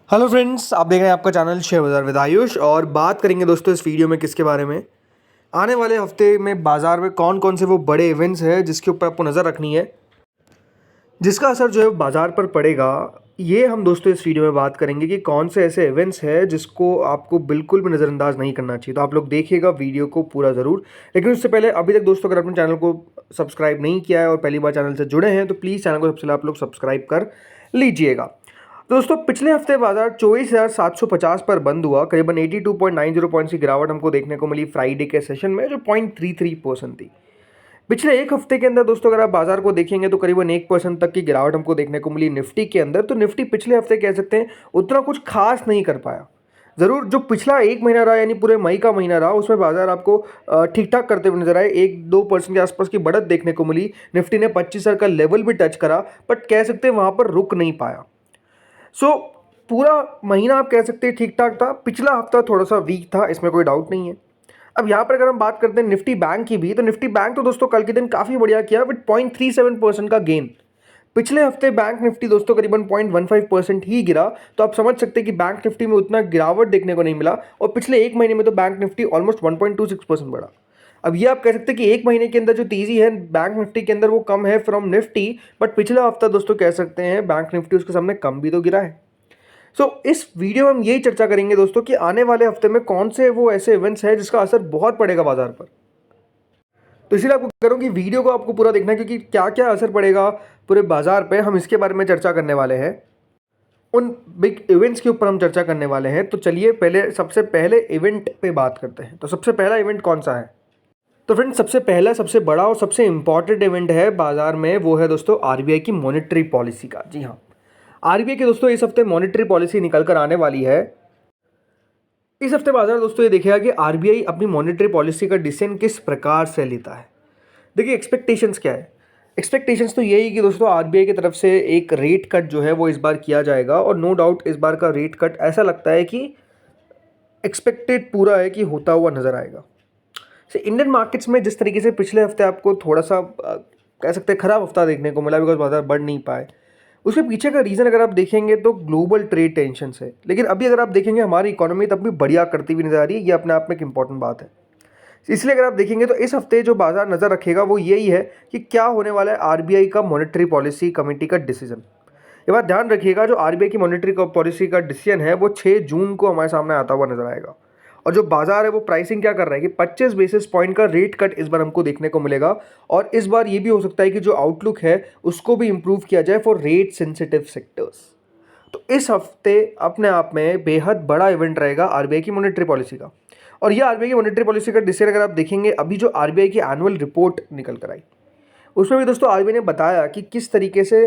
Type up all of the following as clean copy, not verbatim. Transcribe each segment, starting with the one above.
Hello friends, आप देख रहे हैं आपका चैनल शेयर बाज़ार विद आयुष। और बात करेंगे दोस्तों इस वीडियो में किसके बारे में। आने वाले हफ्ते में बाज़ार में कौन कौन से वो बड़े इवेंट्स हैं जिसके ऊपर आपको नज़र रखनी है, जिसका असर जो है बाज़ार पर पड़ेगा। ये हम दोस्तों इस वीडियो में बात करेंगे कि कौन से ऐसे इवेंट्स हैं जिसको आपको बिल्कुल भी नज़रअंदाज नहीं करना चाहिए। तो आप लोग देखिएगा वीडियो को पूरा ज़रूर। लेकिन उससे पहले अभी तक दोस्तों अगर अपने चैनल को सब्सक्राइब नहीं किया है और पहली बार चैनल से जुड़े हैं तो प्लीज़ चैनल को सबसे पहले आप लोग सब्सक्राइब कर लीजिएगा। दोस्तों पिछले हफ्ते बाजार 24,750 पर बंद हुआ। करीबन 82.90 पॉइंट्स की गिरावट हमको देखने को मिली फ्राइडे के सेशन में, जो 0.33% थी। पिछले एक हफ्ते के अंदर दोस्तों अगर आप बाजार को देखेंगे तो करीबन 1% तक की गिरावट हमको देखने को मिली निफ्टी के अंदर। तो निफ्टी पिछले हफ्ते कह सकते हैं उतना कुछ खास नहीं कर पाया। ज़रूर जो पिछला एक महीना रहा यानी पूरे मई का महीना रहा उसमें बाजार आपको ठीक ठाक करते हुए नजर आए। 1-2% के आसपास की बढ़त देखने को मिली। निफ्टी ने 25,000 का लेवल भी टच करा, बट कह सकते हैं वहाँ पर रुक नहीं पाया। पूरा महीना आप कह सकते हैं ठीक ठाक था। पिछला हफ्ता थोड़ा सा वीक था, इसमें कोई डाउट नहीं है। अब यहाँ पर अगर हम बात करते हैं निफ्टी बैंक की भी, तो निफ्टी बैंक तो दोस्तों कल के दिन काफ़ी बढ़िया किया विद 0.37% का गेन। पिछले हफ्ते बैंक निफ्टी दोस्तों करीबन 0.15% ही गिरा। तो आप समझ सकते हैं कि बैंक निफ्टी में उतना गिरावट देखने को नहीं मिला। और पिछले एक महीने में तो बैंक निफ्टी ऑलमोस्ट 1.26% बढ़ा। अब ये आप कह सकते हैं कि एक महीने के अंदर जो तेजी है बैंक निफ्टी के अंदर वो कम है फ्रॉम निफ्टी, बट पिछला हफ्ता दोस्तों कह सकते हैं बैंक निफ्टी उसके सामने कम भी तो गिरा है। इस वीडियो में हम यही चर्चा करेंगे दोस्तों कि आने वाले हफ्ते में कौन से वो ऐसे इवेंट्स हैं जिसका असर बहुत पड़ेगा बाजार पर। तो इसीलिए आपको कह रहा हूं कि वीडियो को आपको पूरा देखना है, क्योंकि क्या क्या असर पड़ेगा पूरे बाजार पे हम इसके बारे में चर्चा करने वाले हैं। उन बिग इवेंट्स के ऊपर हम चर्चा करने वाले हैं। तो चलिए पहले सबसे पहले इवेंट पे बात करते हैं। तो सबसे पहला इवेंट कौन सा है? तो फ्रेंड्स सबसे पहला, सबसे बड़ा और सबसे इंपॉर्टेंट इवेंट है बाजार में, वो है दोस्तों आरबीआई की मॉनेटरी पॉलिसी का। जी हाँ, आरबीआई की दोस्तों इस हफ्ते मॉनेटरी पॉलिसी निकल कर आने वाली है। इस हफ्ते बाजार दोस्तों ये देखेगा कि आरबीआई अपनी मॉनेटरी पॉलिसी का डिसीजन किस प्रकार से लेता है। देखिए एक्सपेक्टेशंस क्या है। एक्सपेक्टेशंस तो यही कि दोस्तों आरबीआई की तरफ से एक रेट कट जो है वो इस बार किया जाएगा। और नो डाउट इस बार का रेट कट ऐसा लगता है कि एक्सपेक्टेड पूरा है कि होता हुआ नजर आएगा। इंडियन मार्केट्स में जिस तरीके से पिछले हफ्ते आपको थोड़ा सा कह सकते हैं खराब हफ्ता देखने को मिला, बिकॉज बाजार बढ़ नहीं पाए। उसके पीछे का रीज़न अगर आप देखेंगे तो ग्लोबल ट्रेड टेंशन है। लेकिन अभी अगर आप देखेंगे हमारी इकोनॉमी तब भी बढ़िया करती हुई नजर आ रही है। ये अपने आप में एक इंपॉर्टेंट बात है। इसलिए अगर आप देखेंगे तो इस हफ्ते जो बाजार नज़र रखेगा वो यही है कि क्या होने वाला है आरबीआई का मॉनेटरी पॉलिसी कमेटी का डिसीजन। ये बात ध्यान रखिएगा, जो आरबीआई की मॉनेटरी पॉलिसी का डिसीजन है वो 6 जून को हमारे सामने आता हुआ नजर आएगा। और जो बाजार है वो प्राइसिंग क्या कर रहा है कि 25 बेसिस पॉइंट का रेट कट इस बार हमको देखने को मिलेगा। और इस बार ये भी हो सकता है कि जो आउटलुक है उसको भी इंप्रूव किया जाए फॉर रेट सेंसिटिव सेक्टर्स। तो इस हफ्ते अपने आप में बेहद बड़ा इवेंट रहेगा आरबीआई की मॉनेटरी पॉलिसी का। और ये आरबीआई की मॉनेटरी पॉलिसी का डिसीजन अगर आप देखेंगे, अभी जो आरबीआई की एनुअल रिपोर्ट निकल कर आई उसमें भी दोस्तों आरबीआई ने बताया कि किस तरीके से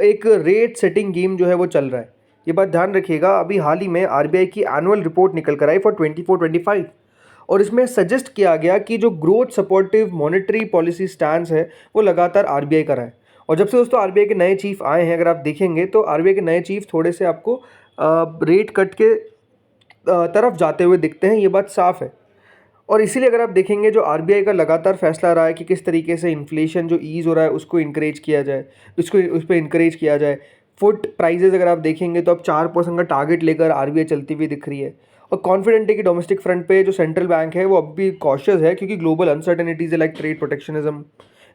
एक रेट सेटिंग गेम जो है वो चल रहा है। ये बात ध्यान रखिएगा। अभी हाल ही में आरबीआई की एनुअल रिपोर्ट निकल कर आई फॉर 24-25 और इसमें सजेस्ट किया गया कि जो growth supportive monetary policy stand है वो लगातार आरबीआई का रहा है। और जब से दोस्तों आरबीआई के नए चीफ आए हैं, अगर आप देखेंगे तो आरबीआई के नए चीफ थोड़े से आपको रेट कट के तरफ जाते हुए दिखते हैं। ये बात साफ है। और इसीलिए अगर आप देखेंगे जो आरबीआई का लगातार फैसला रहा है कि किस तरीके से इन्फ्लेशन जो ईज हो रहा है उसको इंकरेज किया जाए, उस पर इंकरेज किया जाए। फूड प्राइजेज अगर आप देखेंगे तो अब 4% का टारगेट लेकर आरबीआई चलती हुई दिख रही है। और कॉन्फिडेंट है कि डोमेस्टिक फ्रंट पे जो सेंट्रल बैंक है वो अब भी कॉशियस है, क्योंकि global uncertainties like trade protectionism,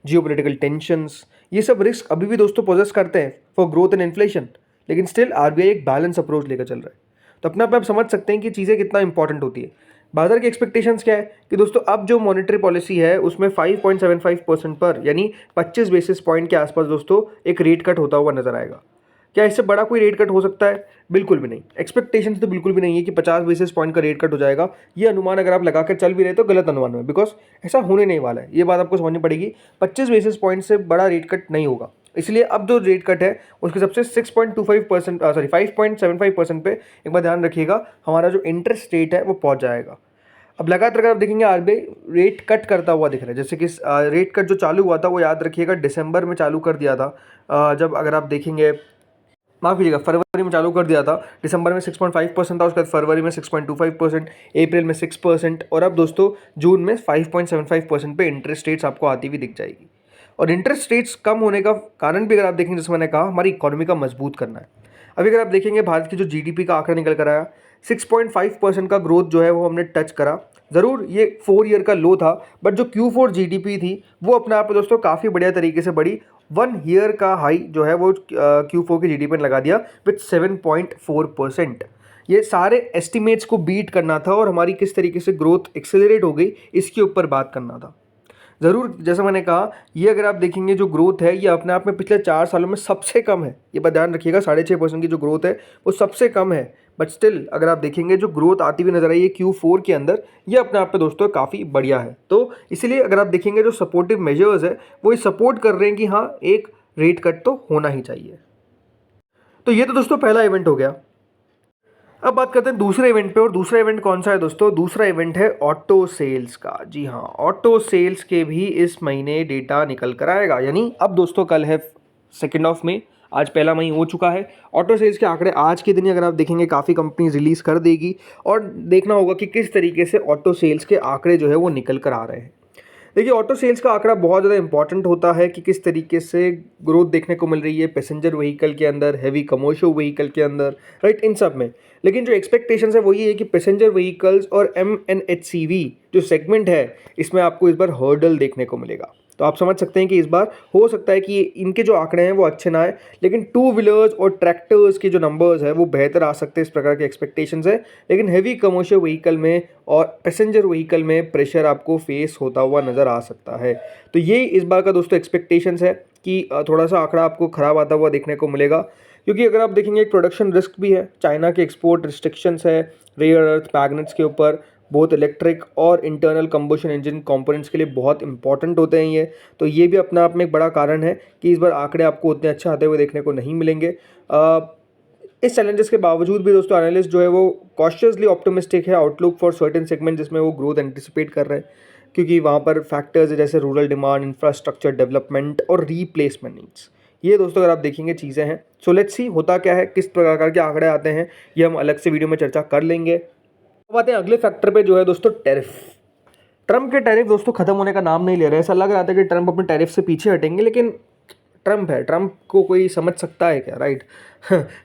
geopolitical tensions, ये सब रिस्क अभी भी दोस्तों पोजेस करते हैं फॉर ग्रोथ एंड इन्फ्लेशन। लेकिन स्टिल आरबीआई एक बैलेंस अप्रोच लेकर चल रहा है। तो अपने आप समझ सकते हैं कि चीज़ें कितना इंपॉर्टेंट होती है। बाजार की एक्सपेक्टेशंस क्या है कि दोस्तों अब जो मॉनेटरी पॉलिसी है उसमें 5.75% पर यानी 25 बेसिस पॉइंट के आसपास दोस्तों एक रेट कट होता हुआ नजर आएगा। क्या इससे बड़ा कोई रेट कट हो सकता है? बिल्कुल भी नहीं। एक्सपेक्टेशंस तो बिल्कुल भी नहीं है कि 50 बेसिस पॉइंट का रेट कट हो जाएगा। ये अनुमान अगर आप लगाकर चल भी रहे तो गलत अनुमान है, बिकॉज ऐसा होने नहीं वाला है। ये बात आपको समझनी पड़ेगी। 25 बेसिस पॉइंट से बड़ा रेट कट नहीं होगा। इसलिए अब जो रेट कट है उसके सबसे 6.25% 5.75% पे एक बार ध्यान रखिएगा, हमारा जो इंटरेस्ट रेट है वो पहुंच जाएगा। अब लगातार अगर आप देखेंगे आरबीआई रेट कट करता हुआ दिख रहा है। जैसे कि रेट कट जो चालू हुआ था वो याद रखिएगा दिसंबर में चालू कर दिया था। जब अगर आप देखेंगे, माफ़ कीजिएगा, फरवरी में चालू कर दिया था। दिसंबर में 6.5% था, उसके बाद फरवरी में 6.25%, अप्रैल में 6% और अब दोस्तों जून में 5.75% पे इंटरेस्ट रेट्स आपको आती हुई दिख जाएगी। और इंटरेस्ट रेट्स कम होने का कारण भी अगर आप देखेंगे, जैसे मैंने कहा, हमारी इकोनॉमी का मजबूत करना है। अभी अगर आप देखेंगे भारत की जो जीडीपी का आंकड़ा निकल कर आया 6.5% का ग्रोथ जो है वो हमने टच करा। ज़रूर ये 4 ईयर का लो था, बट जो Q4 जीडीपी थी वो अपने आप में दोस्तों काफ़ी बढ़िया तरीके से बढ़ी। 1 ईयर का हाई जो है वो Q4 की जीडीपी ने लगा दिया विथ 7.4%। ये सारे एस्टिमेट्स को बीट करना था और हमारी किस तरीके से ग्रोथ एक्सेलरेट हो गई इसके ऊपर बात करना था। ज़रूर जैसा मैंने कहा, ये अगर आप देखेंगे जो ग्रोथ है ये अपने आप में पिछले 4 सालों में सबसे कम है। ये बात ध्यान रखिएगा, 6.5% की जो ग्रोथ है वो सबसे कम है। बट स्टिल अगर आप देखेंगे जो ग्रोथ आती हुई नजर आई है Q4 के अंदर, ये अपने आप में दोस्तों काफ़ी बढ़िया है। तो इसीलिए अगर आप देखेंगे जो सपोर्टिव मेजर्स है वो ये सपोर्ट कर रहे हैं कि हाँ एक रेट कट तो होना ही चाहिए। तो ये तो दोस्तों पहला इवेंट हो गया। अब बात करते हैं दूसरे इवेंट पे, और दूसरा इवेंट कौन सा है दोस्तों? दूसरा इवेंट है ऑटो सेल्स का। जी हाँ, ऑटो सेल्स के भी इस महीने डेटा निकल कर आएगा। यानी अब दोस्तों कल है 2 ऑफ मई, आज 1 मई हो चुका है। ऑटो सेल्स के आंकड़े आज के दिन ही अगर आप देखेंगे काफ़ी कंपनीज रिलीज़ कर देगी, और देखना होगा कि किस तरीके से ऑटो सेल्स के आंकड़े जो है वो निकल कर आ रहे हैं। देखिए, ऑटो सेल्स का आंकड़ा बहुत ज़्यादा इंपॉर्टेंट होता है कि किस तरीके से ग्रोथ देखने को मिल रही है पैसेंजर व्हीकल के अंदर, हैवी कमर्शियल व्हीकल के अंदर, राइट, इन सब में। लेकिन जो एक्सपेक्टेशंस है वो ये है कि पैसेंजर व्हीकल्स और MNHCV जो सेगमेंट है इसमें आपको इस बार हर्डल देखने को मिलेगा। तो आप समझ सकते हैं कि इस बार हो सकता है कि इनके जो आंकड़े हैं वो अच्छे ना आए, लेकिन टू व्हीलर्स और ट्रैक्टर्स के जो नंबर्स है वो बेहतर आ सकते हैं, इस प्रकार के एक्सपेक्टेशंस है। लेकिन हैवी कमर्शियल व्हीकल में और पैसेंजर व्हीकल में प्रेशर आपको फेस होता हुआ नज़र आ सकता है। तो ये इस बार का दोस्तों एक्सपेक्टेशंस है कि थोड़ा सा आंकड़ा आपको ख़राब आता हुआ देखने को मिलेगा, क्योंकि अगर आप देखेंगे एक प्रोडक्शन रिस्क भी है, चाइना के एक्सपोर्ट रिस्ट्रिक्शंस है रेयर अर्थ मैग्नेट्स के ऊपर, बहुत इलेक्ट्रिक और इंटरनल कंबशन इंजन कंपोनेंट्स के लिए बहुत इंपॉर्टेंट होते हैं ये। तो ये भी अपने आप में एक बड़ा कारण है कि इस बार आंकड़े आपको उतने अच्छे आते हुए देखने को नहीं मिलेंगे। इस चैलेंजेस के बावजूद भी दोस्तों एनालिस्ट जो है वो कॉशियसली ऑप्टिमिस्टिक है आउटलुक फॉर सर्टेन सेगमेंट जिसमें वो ग्रोथ एंटिसिपेट कर रहे हैं, क्योंकि वहाँ पर फैक्टर्स जैसे रूरल डिमांड, इंफ्रास्ट्रक्चर डेवलपमेंट और रीप्लेसमेंट नीड्स, ये दोस्तों अगर आप देखेंगे चीज़ें हैं। सो लेट्स सी होता क्या है, किस प्रकार के आंकड़े आते हैं, ये हम अलग से वीडियो में चर्चा कर लेंगे। अब आते हैं अगले फैक्टर पे जो है दोस्तों टैरिफ। ट्रम्प के टैरिफ दोस्तों खत्म होने का नाम नहीं ले रहे हैं। ऐसा लग रहा था कि ट्रम्प अपने टैरिफ से पीछे हटेंगे, लेकिन ट्रम्प है, ट्रम्प को कोई समझ सकता है क्या, राइट?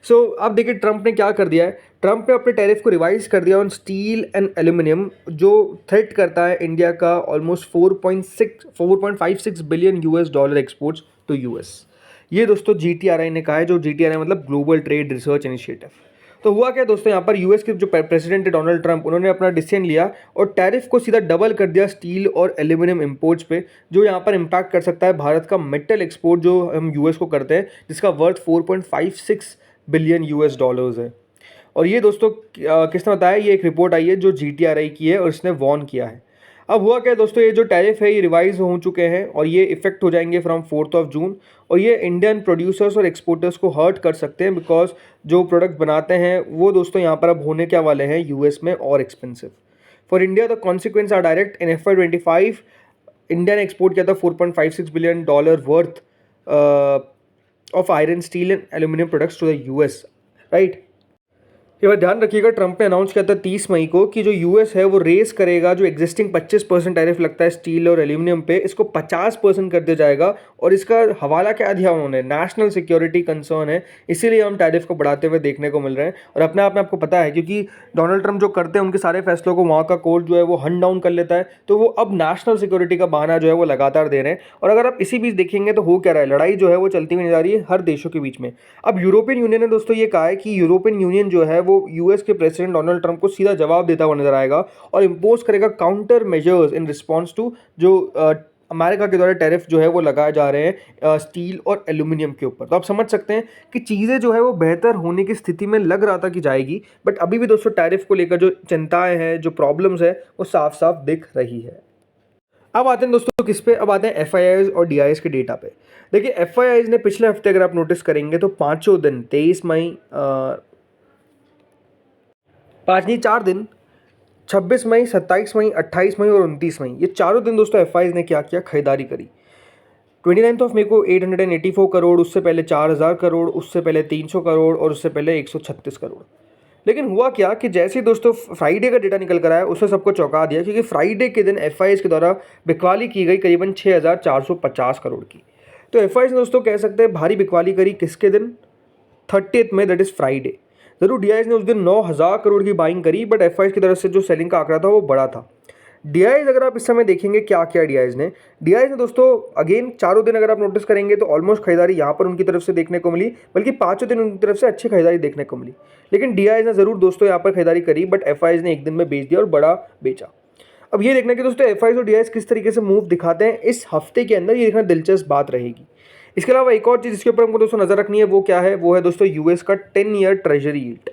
सो अब देखिए ट्रम्प ने क्या कर दिया है। ट्रम्प ने अपने टैरिफ को रिवाइज कर दिया ऑन स्टील एंड एल्यूमिनियम, जो थ्रेट करता है इंडिया का almost 4.56 billion $US exports to US। ये दोस्तों GTRI ने कहा है, जो GTRI मतलब ग्लोबल ट्रेड रिसर्च इनिशिएटिव। तो हुआ क्या दोस्तों, यहाँ पर यूएस के जो प्रेसिडेंट है डोनाल्ड ट्रंप, उन्होंने अपना डिसीजन लिया और टैरिफ को सीधा डबल कर दिया स्टील और एल्यूमिनियम इंपोर्ट्स पे, जो यहाँ पर इम्पैक्ट कर सकता है भारत का मेटल एक्सपोर्ट जो हम यूएस को करते हैं, जिसका वर्थ 4.56 बिलियन $US है। और ये दोस्तों किसने बताया? ये एक रिपोर्ट आई है जो GTRI की है और इसने वॉर्न किया है। अब हुआ क्या दोस्तों, ये जो टैरिफ है ये रिवाइज हो चुके हैं और ये इफेक्ट हो जाएंगे फ्रॉम 4 जून, और ये इंडियन प्रोड्यूसर्स और एक्सपोर्टर्स को हर्ट कर सकते हैं, बिकॉज जो प्रोडक्ट बनाते हैं वो दोस्तों यहाँ पर अब होने क्या वाले हैं यूएस में और expensive. For India the consequence are direct. In FY25 India ने एक्सपोर्ट किया था $4.56 billion worth of iron, steel and aluminium products to the US, right. ये बात ध्यान रखिएगा, ट्रंप ने अनाउंस किया था 30 मई को कि जो यूएस है वो रेस करेगा, जो एग्जिस्टिंग 25% टैरिफ लगता है स्टील और एल्यूमिनियम पे, इसको 50% कर दिया जाएगा। और इसका हवाला क्या दिया उन्होंने? नेशनल सिक्योरिटी कंसर्न है, इसीलिए हम टैरिफ को बढ़ाते हुए देखने को मिल रहे हैं। और अपने आप में आपको पता है, क्योंकि डोनाल्ड ट्रंप जो करते हैं उनके सारे फैसलों को वहाँ का कोर्ट जो है वो हंड डाउन कर लेता है, तो वो अब नेशनल सिक्योरिटी का बहाना जो है वो लगातार दे रहे हैं। और अगर आप इसी बीच देखेंगे तो हो क्या रहा है, लड़ाई जो है वो चलती हुई जा रही है हर देशों के बीच में। अब यूरोपियन यूनियन ने दोस्तों ये कहा है कि यूरोपियन यूनियन जो है वो यूएस के प्रेसिडेंट डोनाल्ड ट्रंप को सीधा जवाब देता हुआ नजर आएगा और इंपोज करेगा counter measures in response to जो अमेरिका के द्वारा टैरिफ जो है वो लगाए जा रहे हैं स्टील और एल्यूमिनियम के ऊपर। तो आप समझ सकते हैं कि चीज़ें जो है वो बेहतर होने की स्थिति में लग रहा था कि जाएगी, बट अभी भी दोस्तों टैरिफ को लेकर जो चिंताएं हैं, जो प्रॉब्लम्स है, वो साफ साफ दिख रही है। अब आते हैं दोस्तों किस पे? अब आते हैं FIIs और DIs के डेटा पे। देखिए FIIs ने पिछले हफ्ते अगर आप नोटिस करेंगे तो पाँचों दिन 23 मई 4 दिन 26 मई, 27 मई, 28 मई और 29 मई, ये चारों दिन दोस्तों FIIs ने क्या किया? खरीदारी करी। 29 मई को 884 करोड़, उससे पहले 4000 करोड़, उससे पहले 300 करोड़ और उससे पहले 136 करोड़। लेकिन हुआ क्या कि जैसे ही दोस्तों फ्राइडे का डेटा निकल कर आया, उसने सबको चौंका दिया, क्योंकि फ्राइडे के दिन FIIs के द्वारा बिकवाली की गई करीबन 6450 करोड़ की। तो FIIs ने दोस्तों कह सकते हैं भारी बिकवाली करी किसके दिन? 30th में, दैट इज़ फ्राइडे। ज़रूर DIS ने उस दिन 9,000 करोड़ की बाइंग करी, बट FIs की तरफ से जो सेलिंग का आंकड़ा था वो बड़ा था। DIS अगर आप इस समय देखेंगे क्या किया DIS ने दोस्तों अगेन चारों दिन अगर आप नोटिस करेंगे तो ऑलमोस्ट खरीदारी यहाँ पर उनकी तरफ से देखने को मिली, बल्कि पाँचों दिन उनकी तरफ से अच्छी खरीदारी देखने को मिली। लेकिन DIS ने ज़रूर दोस्तों यहाँ पर खरीदारी करी, बट FIs ने एक दिन में बेच दिया और बड़ा बेचा। अब ये देखना कि दोस्तों FIs और DIS किस तरीके से मूव दिखाते हैं इस हफ्ते के अंदर, ये देखना दिलचस्प बात रहेगी। इसके अलावा एक और चीज़ इसके ऊपर हमको दोस्तों नज़र रखनी है, वो क्या है, वो है दोस्तों US का 10 ईयर ट्रेजरी यील्ड।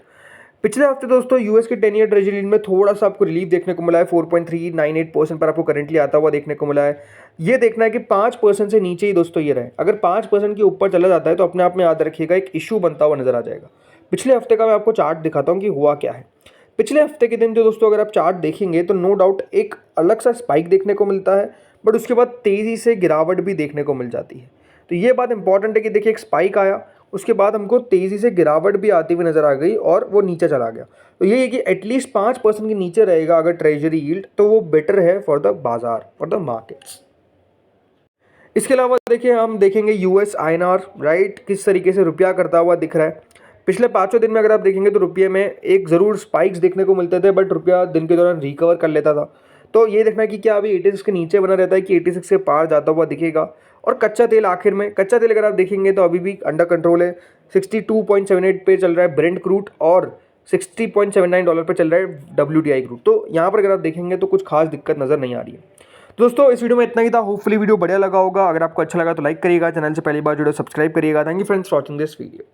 पिछले हफ्ते दोस्तों US के 10 ईयर ट्रेजरी यील्ड में थोड़ा सा आपको रिलीफ देखने को मिला है, 4.398% पर आपको करंटली आता हुआ देखने को मिला है। ये देखना है कि 5% से नीचे ही दोस्तों ये रहे। अगर 5% के ऊपर चला जाता है तो अपने आप में याद रखिएगा एक इशू बनता हुआ नजर आ जाएगा। पिछले हफ्ते का मैं आपको चार्ट दिखाता हूँ कि हुआ क्या है। पिछले हफ्ते के दिन जो दोस्तों अगर आप चार्ट देखेंगे तो नो डाउट एक अलग सा स्पाइक देखने को मिलता है, बट उसके बाद तेज़ी से गिरावट भी देखने को मिल जाती है। तो ये बात इंपॉर्टेंट है कि देखिए एक स्पाइक आया, उसके बाद हमको तेज़ी से गिरावट भी आती हुई नज़र आ गई और वो नीचे चला गया। तो ये है कि एटलीस्ट 5% के नीचे रहेगा अगर ट्रेजरी यील्ड, तो वो बेटर है फॉर द बाजार, फॉर द मार्केट्स। इसके अलावा देखिए हम देखेंगे US INR, राइट, किस तरीके से रुपया करता हुआ दिख रहा है। पिछले 5 दिन में अगर आप देखेंगे तो रुपये में एक ज़रूर स्पाइक्स देखने को मिलते थे, बट रुपया दिन के दौरान रिकवर कर लेता था। तो ये देखना है कि क्या अभी 86 के नीचे बना रहता है कि 86 से पार जाता हुआ दिखेगा। और कच्चा तेल आखिर में, कच्चा तेल अगर आप देखेंगे तो अभी भी अंडर कंट्रोल है, 62.78 पे चल रहा है ब्रेंट क्रूड और $60.79 पे चल रहा है WTI क्रूड। तो यहाँ पर अगर आप देखेंगे तो कुछ खास दिक्कत नज़र नहीं आ रही है। दोस्तों इस वीडियो में इतना ही था। होपफुली वीडियो बढ़िया लगा होगा। अगर आपको अच्छा लगा तो लाइक करिएगा, चैनल से पहली बार जुड़े सब्सक्राइब करिएगा। Thank you friends for watching this video.